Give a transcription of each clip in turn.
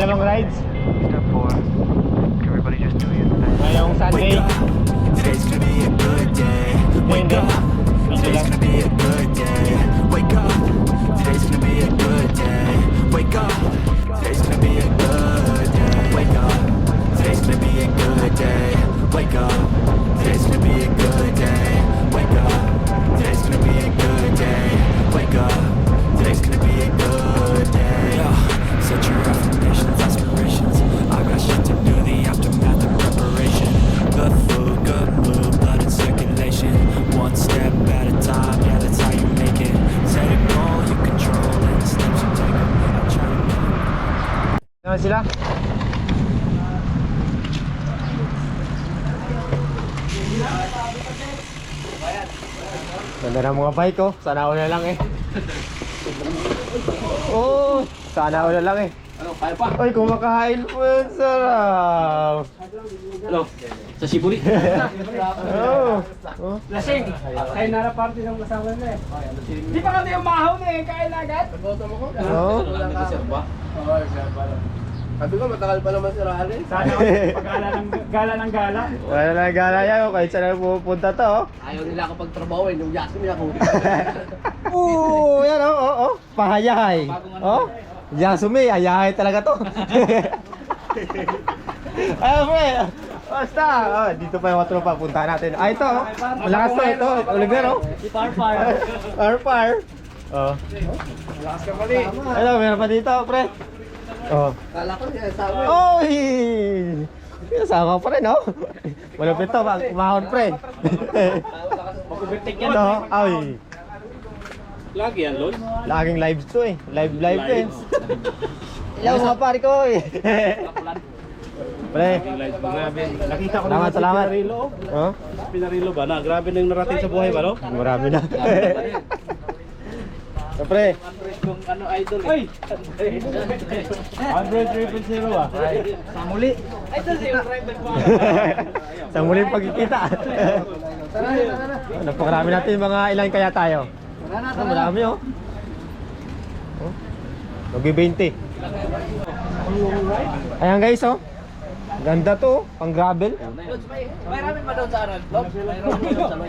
Pangalawang rides. Step 4. Everybody just do it. Ngayong Sunday. Today's gonna be a good day. Wake up. Today's gonna be a good day. Wake up. Today's gonna be a good day. Wake up. Today's gonna be a good day. Wake up. Today's gonna be a good day. Wake up. Today's gonna be a good day. Wake up. Today's gonna be a good day. Wake up. Today's gonna be a good day. Set your affirmations, aspirations. I got shit to do, the aftermath of preparation. Good food, good mood, blood in circulation. One step at a time, yeah, that's how you make it. Set a goal, you control it. The steps you take, I try to make. Naman sila? Ganda ng mga bike oh. Sana ako na lang eh. Oh, sana ako na lang eh. Ano, kaya pa? Ay, kumakain po yun. Sarap. Ano? Sa Shibuli? Oh. Oh. Lasing! Kain na na party ng kasama na eh. Di pa kami umahon eh, kain na agad. Oh. Sabi ko, matagal pa naman si Raleigh. Sana pag-gala ng gala. Wala na gala yan oh. Kahit saan na pupunta to oh. Ayaw nila ako pagtrabahoin, yung yasin niya ako. Oo, yan oh, oh, oh. Pahayahay. Oh. Yasumi, hayahay talaga to. Ay, pre. Basta. Oh, dito pa yung mga tropa, punta natin. Ah, ito. Oh. Malakas to ito. Oliver oh. Si Parpar. Parpar. Oh. Lakas ka pali. Ano, meron pa dito, pre. Oh. Kala ko niya, sabi. Oy! Kasama pa rin, oh. Malupit to, umahon, pre. Magkubitik Ito, ay. Lagi yan, Lord. Laging live to eh. Live to eh. Hello mga pare ko eh. Pre. Live pa nga, Ben. Nakita ko Salamat, naman si salamat. Pinarilo. Oh, Pinarilo ba na? Grabe na yung narating sa buhay ba, no? marami na. So, pre. Kung ano idol eh. Ay! 100 ah. Sa muli. Idol yung rival ko. Sa muling pagkikita. Napakarami natin mga ilan kaya tayo. Marami oh. Oh. Mag-20. Ayan guys oh. Ganda to, pang gravel. May ramen ba doon sa Arag?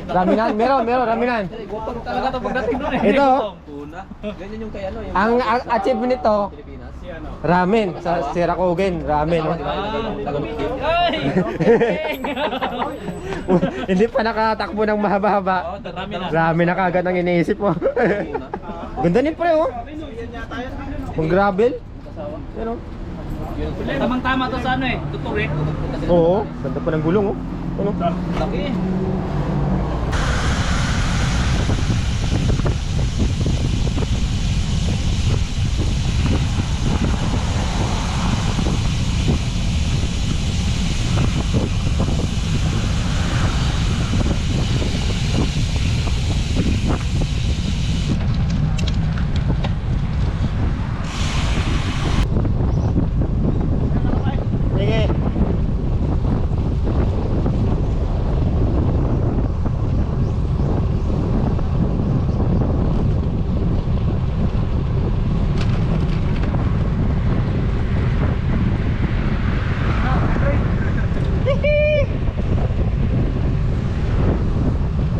Raminan, meron, raminan. Gutom talaga ito pagdating doon eh. Ito, Ganyan yung kay ano yung ang achievement nito, ramen sa Siracogen, ramen. Oh. Ay! Hindi pa nakatakbo ng mahaba-haba. Ramen na kagad ang iniisip mo. Ganda ni pre oh. Pang gravel. Yan oh. Tamang-tama to sa ano eh, tuturik. Oo, ganda pa ng gulong oh. Ano? Laki. Sige.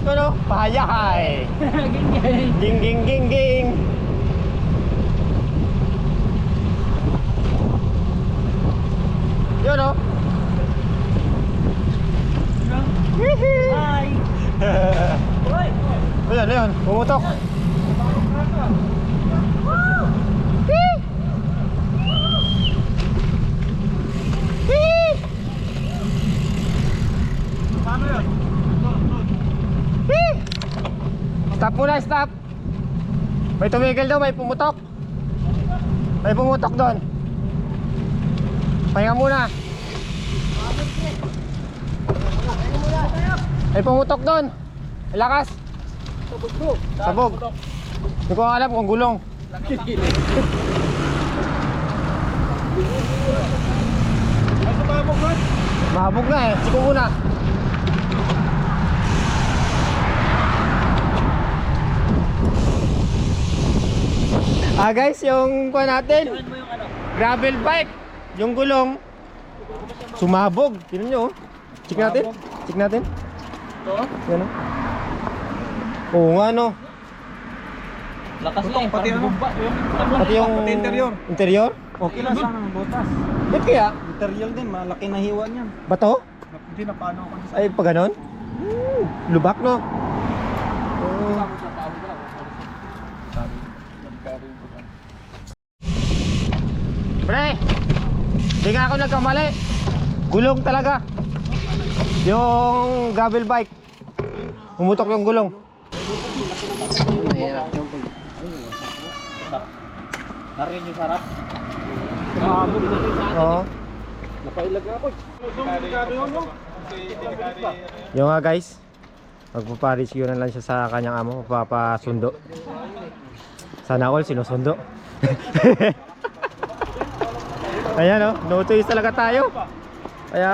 Ano? Pahayahay. Ging ging ging ging. Yun oh. Hi! Ayan, pumutok. Paano yun? Stop muna, stop. May tumigil daw, may pumutok. May pumutok doon. Pahinga muna. May pumutok doon. Lakas. Sabog. Hindi ko alam kung gulong. Mabog na eh. Siko muna. Guys, yung kuha natin, gravel bike. yung gulong sumabog. Tingnan nyo, oh. Check natin. Check natin. Yan, oh. Oo nga, no. Lakas lang. Pati ano? Pati yung interior. Okay lang sana ng butas. Ba't kaya? Material din, malaki na hiwa niyan. Bato? Hindi na paano ako sa Ay, pa ganon? Lubak, no? Pre! Di nga ako nagkamali. Gulong talaga. Yung gravel bike. Umutok yung gulong. Mahirap yung pag... Narinig yung sarap. Oo. Napailag ako. Yung nga guys, magpaparescue na lang siya sa kanyang amo, magpapasundo. Sana all sinusundo. Ayan, oh, no choice talaga tayo. Kaya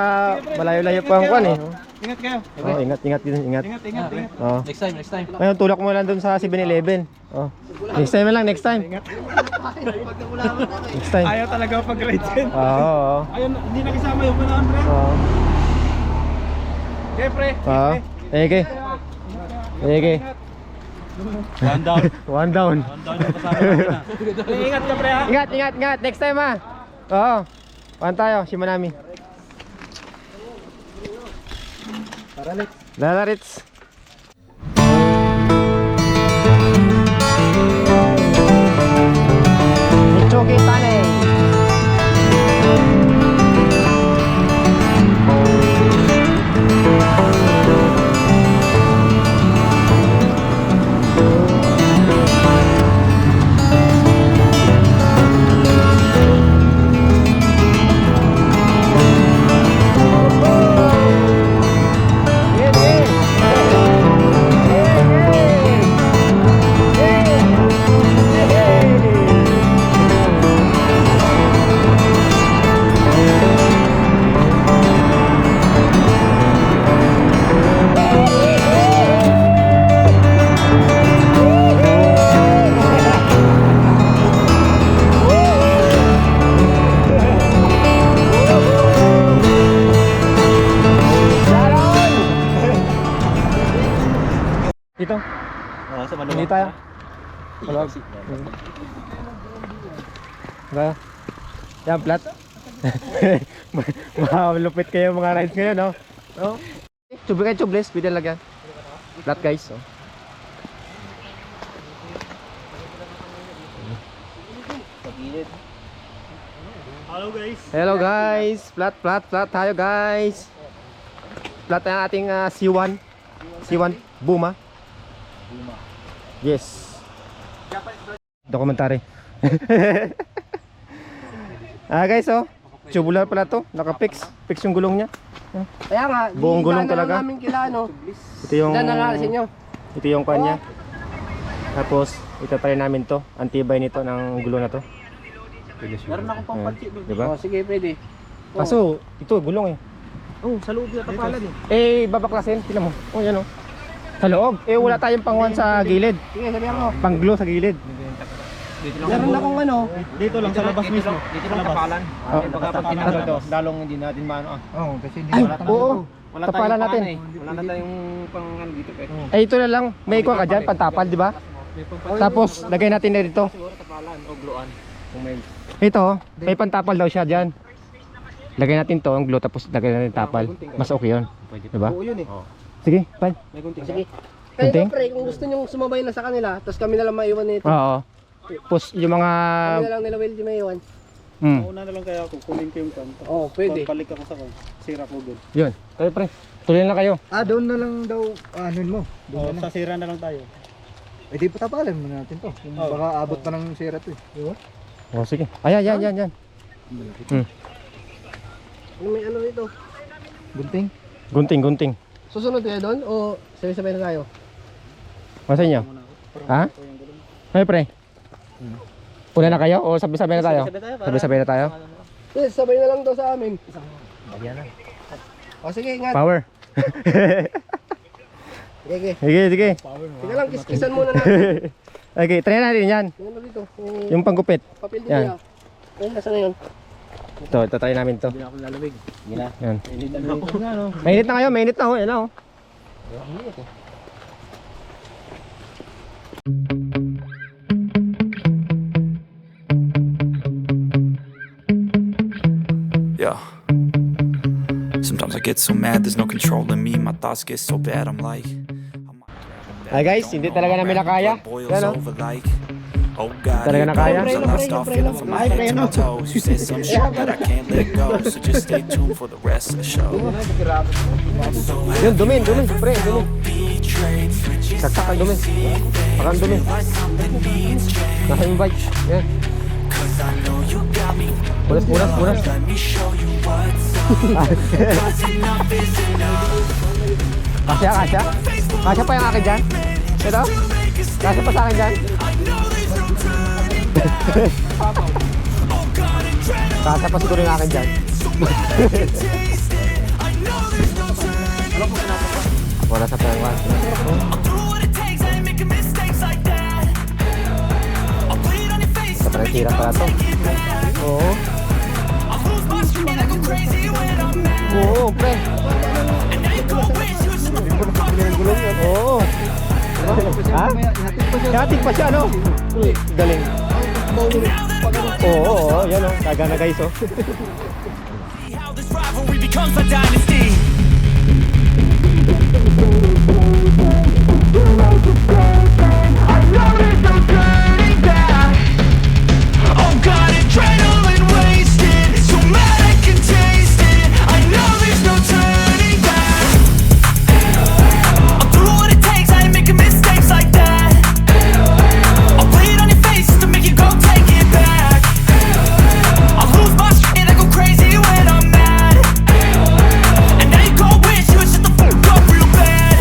malayo-layo pa ang kwan eh. Ingat kayo. Oh, ingat din, ingat. Ingat. Oh. Next time. Ngayon tulak mo lang doon sa 7-Eleven. Oh. Next time na lang, next time. Next time. Ayaw talaga pag-ride din. Oo. Ayaw, hindi nakisama yung 100. Oo. Siyempre. Oo. Ege. Ege. One down. One down. One down yung kasama natin na. Ingat ka pre ha. Ingat. Next time ah. Oo. One tayo, si Manami. Lalarits. Michoki Tane. Dito. Sa Hindi tayo. Wala. Ba? Yan, flat. Malupit kayo mga rides ngayon, no? No? Tubeless, pwede lang yan. Flat guys, oh. Hello guys. Flat tayo guys. Flat ang ating C1. C1 Buma. Yes. Dokumentary. Guys, oh. Tubular pala to. Naka-fix. Fix yung gulong niya. Kaya nga, Buong gulong talaga. namin kila, no? Ito yung Diyan na nga sa inyo. ito yung kanya. Tapos itatry namin to. Antibay nito ng gulong na to. Meron akong pampansi doon. Diba? Oh, sige, pwede. Kaso ito gulong eh. Oh, sa loob na tapalan eh. Babaklasin. Tingnan mo. Oh, yan oh. Sa loob. Wala tayong pangwan sa gilid. Sige, sabihan mo. Pang-glue sa gilid. Meron akong ano. Dito lang sa labas mismo. Dito lang tapalan. Oh. Pagka tinanggal to, lalong hindi natin maano ah. Oo, kasi hindi Ay, oo. Wala Tapalan tayong natin. Wala na tayong pangan dito eh. Ito na lang. May ikuha ka dyan. Pantapal, di ba? Tapos, lagay natin na dito. Siguro tapalan o gluan. Kung may Ito, may pantapal daw siya dyan. Lagay natin to, ang glue, tapos lagay natin tapal. Mas okay yun. Diba? buo yun eh. Sige, pan. May gunting. Sige. Kunting? Kaya pre, kung gusto nyong sumabay na sa kanila, tapos kami na lang maiwan nito. Oo. Tapos yung mga... Kami na lang nila Will di maiwan. Una na lang kaya ako kunin ko yung kanta. Oo, pwede. Balik ako sa kan. Sira ko doon. Yun. Kayo pre. Tuloy na kayo. Doon na lang daw anuin mo. Oh, sa sira na lang tayo. Eh di patapalan mo natin to. Kung baka abot pa ng sira to eh. Di ba? Oh, sige. Ayan, yan. Ano may ano dito? Gunting. Gunting. Susunod kayo doon o sabay-sabay na tayo? Masa inyo? Ha? Ay pre. Una na kayo o sabay-sabay na tayo? Sabay-sabay na tayo? Yes, sabay na lang daw sa amin. O sige, ingat. Power. Sige. Sige. Sige lang, kiskisan muna natin. Okay, try natin yan. Ano dito? Yung panggupit. Papel din Yan. niya. Ay, nasa na yun? Ito try namin to. Hindi ako lalamig. Yan. Init na ako. Mainit na kayo, mainit na ho. Yan na ho. Yeah. Sometimes I get so mad, there's no controlling me. My thoughts get so bad, I'm like. Ay guys, hindi talaga namin nakaya. Yan o. Oh God, Talaga here nakaya? goes. I lost all feeling from my head to my toes. You said some shit that I can't let go, so just stay tuned for the rest of the show. Yun, dumi, pre, dumi. Saksak ang dumi. Pakang dumi. Nasa yung bike. Yan. Punas. Kasya? Kasya pa yung akin dyan? Ito? Kasya pa sa akin dyan? Kasya pa siguro yung akin dyan. Wala sa pangwan. Kapag sira pala to. Oo. Oo, pre. Oo. Ha? Yatik pa siya, no? Galing. Oo, yan o. Taga na guys, oh. How this rivalry becomes a dynasty. I know there's no turning back. Oh God, adrenaline wasted. So mad I can taste it. I know there's no turning back. I'll do what it takes. I ain't making mistakes like that. I'll play it on your face to make you go take it back. I'll lose my shit and I go crazy when I'm mad. And now you go wish you would shut the fuck up real bad.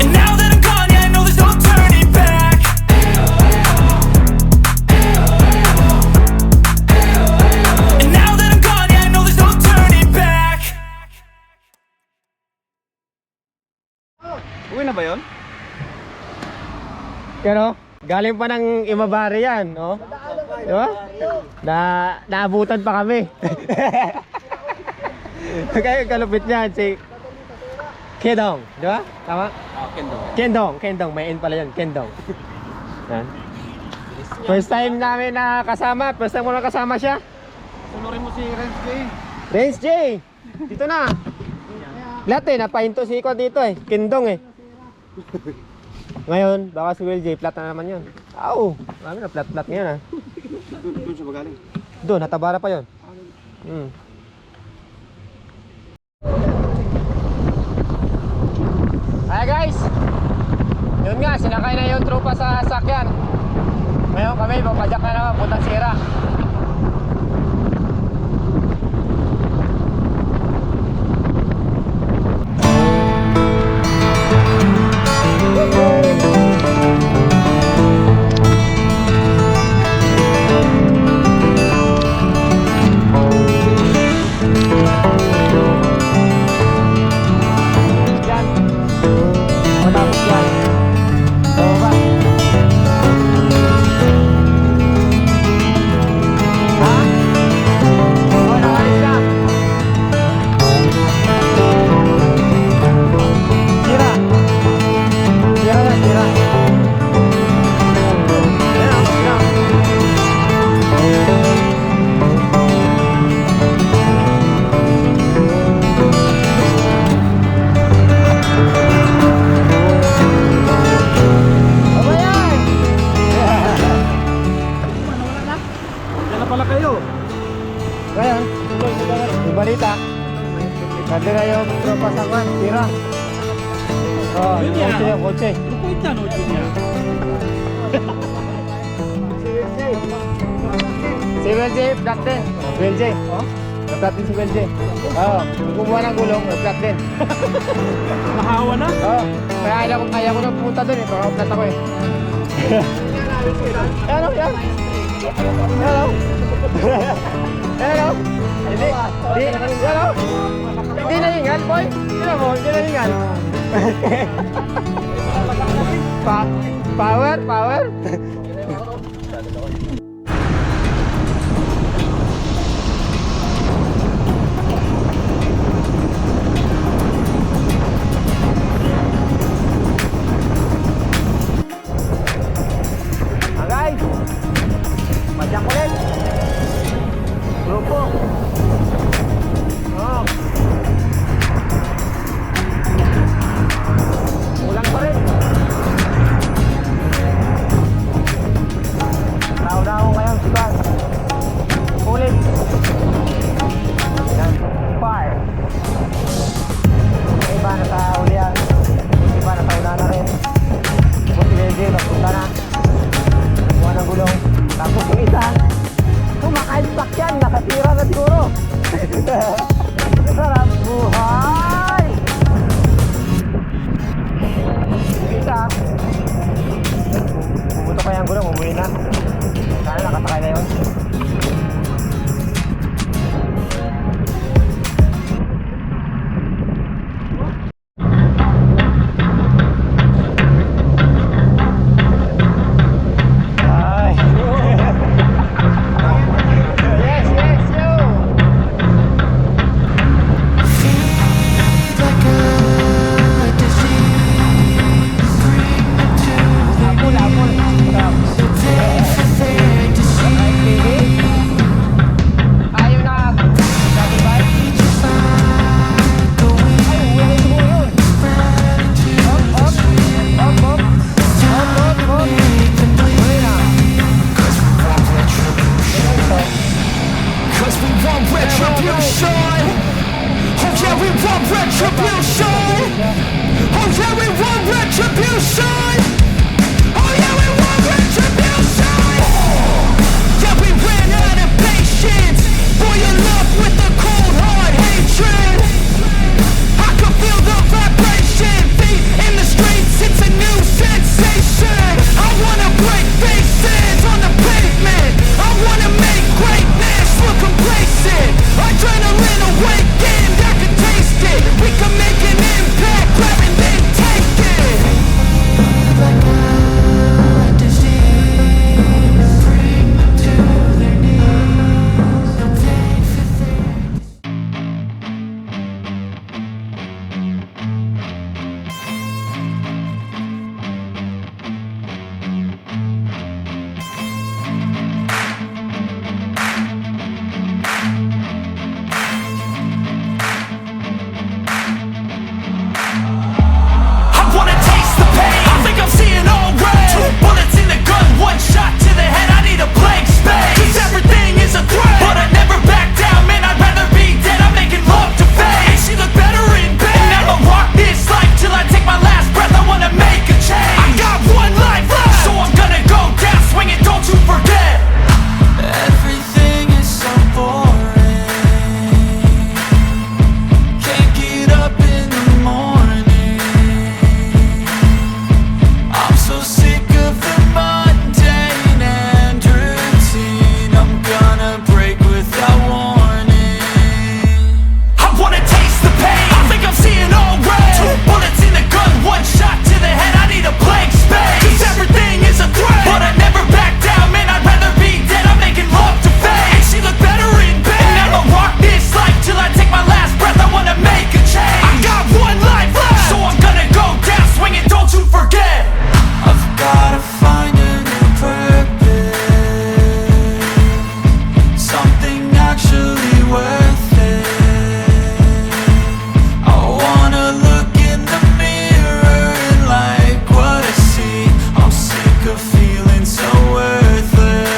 And now that I'm gone, yeah, I know there's no turning back. And now that I'm gone, yeah, I know there's no turning back. Uwi na ba yun? Yan o. Galing pa ng Imabari yan, no? Di ba? Naabutan pa kami. Kaya kalupit niyan si Kendong, di ba? Tama? Kendong, may N pala yun, Kendong. Yan. First time namin nakasama, first time ko nakasama siya. Sunurin mo si Renz J. Renz J! Dito na. Lahat eh, napahinto si Iko dito eh, Kendong eh. Ngayon, baka si Will J, flat na naman yun. Au! Marami na flat ngayon ah. Doon siya magaling. Doon, natabara pa yun. Hi guys! Yun nga, sinakay na yung tropa sa sakyan. Ngayon kami, papadyak na naman, putang sira. Yan. Matapos yan. Oo ba? Ha? Oo, nakalis na. Sira. Sira na, sira. Ayan, ayan. Aba yan! Yan na pala kayo. Ngayon, yung balita. Nandun na yung tropa sa kwan, tira. Oo, yung kotse, yung kotse. Lukuit na, no, Junior. Si Will J, black din. Will J. Black din si Will J. Oo, kumuha ng gulong, black din. Nahawa na. Oo, kaya ayaw ko na pumunta dun eh, baka flat ako eh. Ano, yan. Hello. Hello. Hindi, hello. Hindi nahingal, boy. Hindi mo, hindi nahingal. Power. Sarap buhay! Isa. Bumuto pa yung gulong, umuwi na. Sana nakasakay na yun. Ay. Yes, yes, yo! Apple, apple. Ayaw na. Sabi ba? Ay, uwi mo yun. Up, up. Up, up. Up, up, up. Uwi na. Cause we want retribution. Oh yeah, we want retribution. Oh yeah, we want retribution. Oh yeah, we want retribution. Yeah, we ran out of patience. Boil up with a cold hard hatred. I can feel the vibration. Feet in the streets, it's a new sensation. I wanna break faces on the pavement. I wanna make greatness look complacent. Adrenaline awakened, I can taste it. We can make an impact, grab and then take it. Like a disease, bring them to their knees. Take for things. I wanna taste the pain. I think I'm seeing all red. 2 bullets in the gun, 1 shot to the head. I need a blank space. 'Cause everything is a threat, but I never back down. Man, I'd rather be dead. I'm making love to fate. And she look better in bed. And I'ma rock this life till I take my last breath. I wanna make a change. I got 1 life left, so I'm gonna go down swinging. Don't you forget. Everything is so boring. Can't get up in the morning. I'm so sick of the mundane and routine. I'm gonna break without warning. I wanna taste the pain. I think I'm seeing all red. 2 bullets in the gun, 1 shot to the head. I need a blank space. 'Cause everything is a threat, but I never back down. Man, I'd rather be dead. I'm making love to fate. And she look better in bed. And I'ma rock this life till I take my last breath. I wanna make a change. I got 1 life left, so I'm gonna go down swinging. Don't you forget. I've gotta find a new purpose, something actually worth it. I wanna look in the mirror and like what I see. I'm sick of feeling so worthless.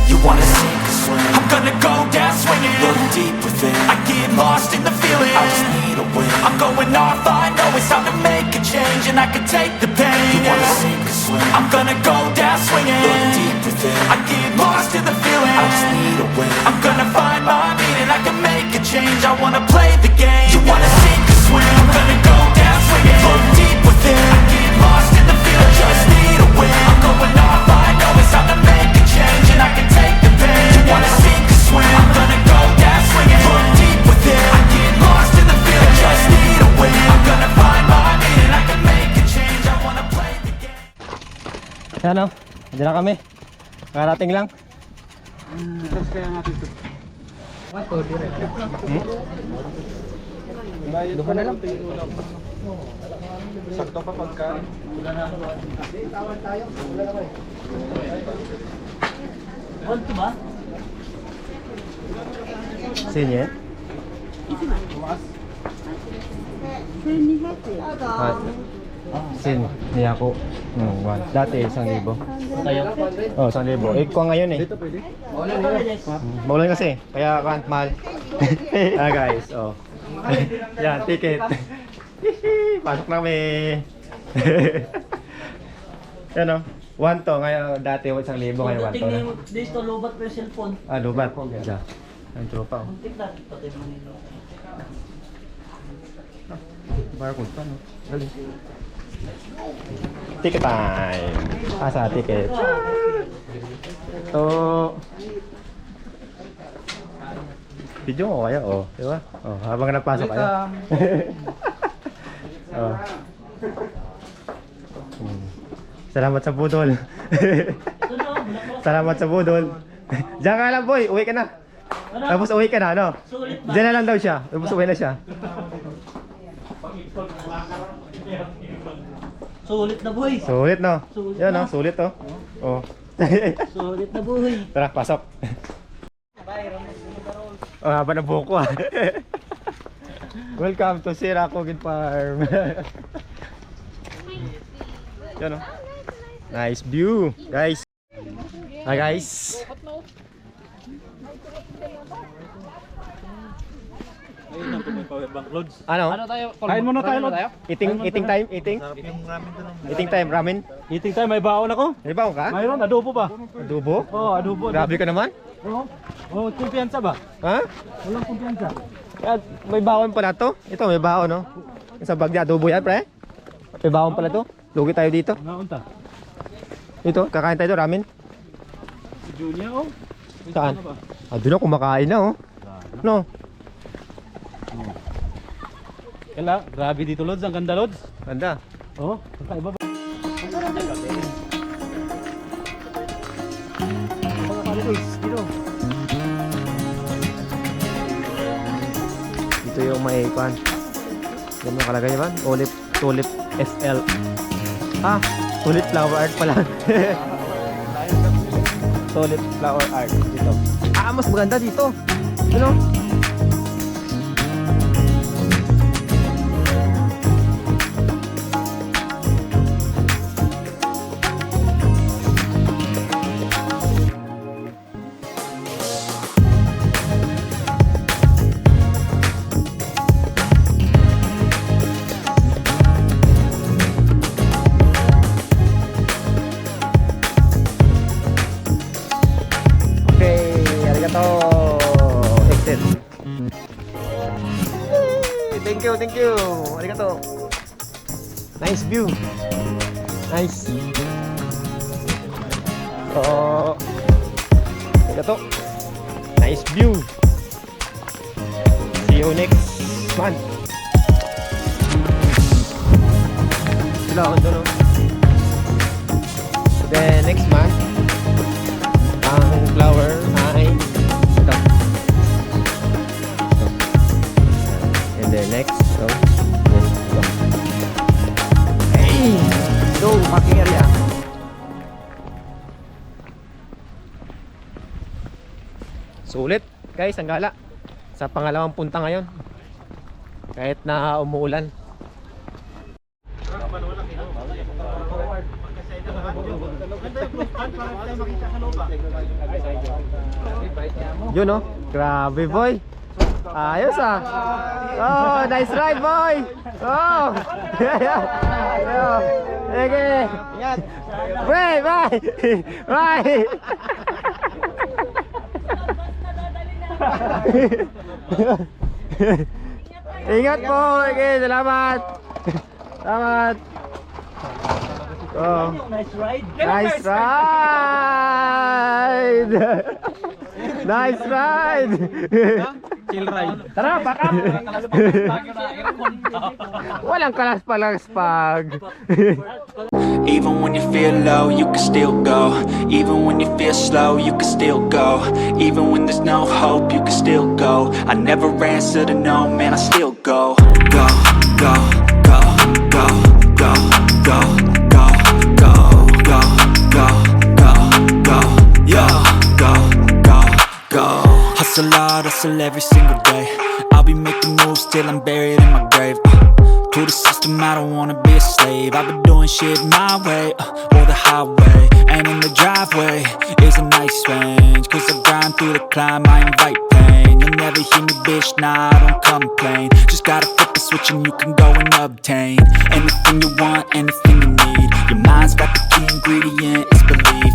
You wanna sink or swim? I'm gonna go down swinging. Look deep within. I get lost in the feeling. I just need a win. I'm going off. I know it's time to make a change, and I can take the pain. You wanna sink or swim? I'm gonna go down swinging. Look deep within. I get lost in the feeling. I just need a win. I'm gonna find my meaning. I can make a change. I wanna play the game. You wanna sink or swim? I'm gonna go down swinging. Look deep within. I get lost in the feeling. I just need a win. I'm going off. I know it's time to make a change, and I can take the pain. You wanna sink or swim? I'm gonna go down swinging. Look deep within. I get lost in the feeling. I just need a win. I'm gonna find my meaning. I can make a change. I wanna play the game. Ano? Hindi na kami. Karating lang. Sakto pa pagka. Sino yan? Sin, ni ako. Dati 1,000. Oh, 1,000. Eh, ko ngayon eh. Maulan kasi, kaya kan't mahal. Ah guys, oh. Yan, ticket. Pasok na kami. Yan oh. 1 to, ngayon dati 1,000, ngayon 1 to na. Dito, lubat pa yung cellphone. Ah, lubat. Diyan. Ang tropa oh. Barcode pa no? Galing. Ticket time! Asa ticket? So... Video mo kaya oh, di ba? Oh, habang nagpasok kayo. Oh. Salamat sa budol. Salamat sa budol. Diyan ka lang boy, uwi ka na. Tapos uwi ka na, ano? Diyan na lang daw siya. Tapos uwi na siya. Sulit na boy. Sulit no? Sulit Yan na. no, sulit oh. Oh. Sulit na boy. Tara, pasok. Oh, haba na buhok ko ah. Welcome to Sirakogin Farm. Yan oh. Nice view, guys. Hi guys. Ano? Tayo? Kain muna tayo, Lord. Eating time, eating. Eating time, ramen. Eating time, may baon ako. May baon ka? Mayroon, adobo ba? Adobo? Oo, adobo. Grabe ka naman. Oo. Oh, kumpiyansa ba? Ha? Walang kumpiyansa. Yan, may baon pala to. Ito, may baon, no? Sa bag niya, adobo yan, pre. May baon pala to. Lugi tayo dito. Naunta. Ito, kakain tayo dito, ramen. Si Junior, oh. Saan? Ah, doon na kumakain na, oh. No? Kala, grabe dito, Lods. Ang ganda, Lods. Ganda. Oh, kakaiba ba? Dito yung may pan. Yan yung kalagay naman. Tulip SL. Ah, tulip flower art pala. Tulip flower art dito. Ah, mas maganda dito. Ano? Exit. Thank you. Arigato. Nice view. Nice. Oh. Arigato. Nice view. See you next month. Sila ako doon. Then next month, ang flower ay ito. And then next, ito. Hey! So, parking area. Sulit, guys, ang gala. Sa pangalawang punta ngayon. Kahit na umuulan. Yun oh, grabe boy. Ayos ah. Oh, nice ride boy. Oh. Okay. Ingat. Bye, bye. Bye. Ingat po. Okay, salamat. Salamat. Oh. Nice ride. Nice ride! Nice ride! Chill ride. Tara, back up. Walang kalas-palaspag. Even when you feel low, you can still go. Even when you feel slow, you can still go. Even when there's no hope, you can still go. I never answer to no, man, I still go. Go, go, go, go, go, go, go, go, go, go, go, go, yo, go, go, go. Hustle hard, hustle every single day. I'll be making moves till I'm buried in my grave. To the system, I don't wanna be a slave. I've been doing shit my way, or the highway. And in the driveway is a nice range. Cause I grind through the climb, I invite pain. You'll never hear me, bitch, nah, I don't complain. Just gotta flip the switch and you can go and obtain anything you want, anything you need. Your mind's got the key ingredient, it's belief.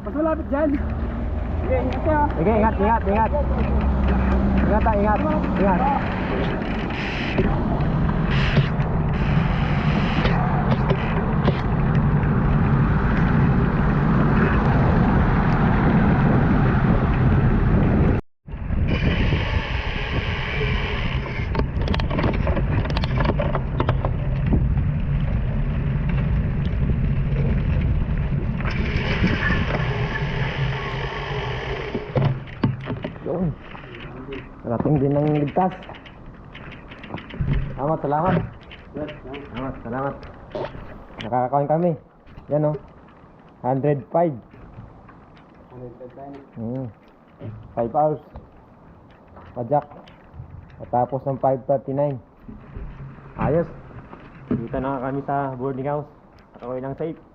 Mas malapit dyan. Sige, ingat kayo. Sige, ingat. Ingat. Yun. Narating din ng ligtas. Salamat. Nakakakuha kami. Yan o. 105. 5 hours. Pajak. Patapos ng 5:39. Ayos. Dito na kami sa boarding house. Ako ng safe.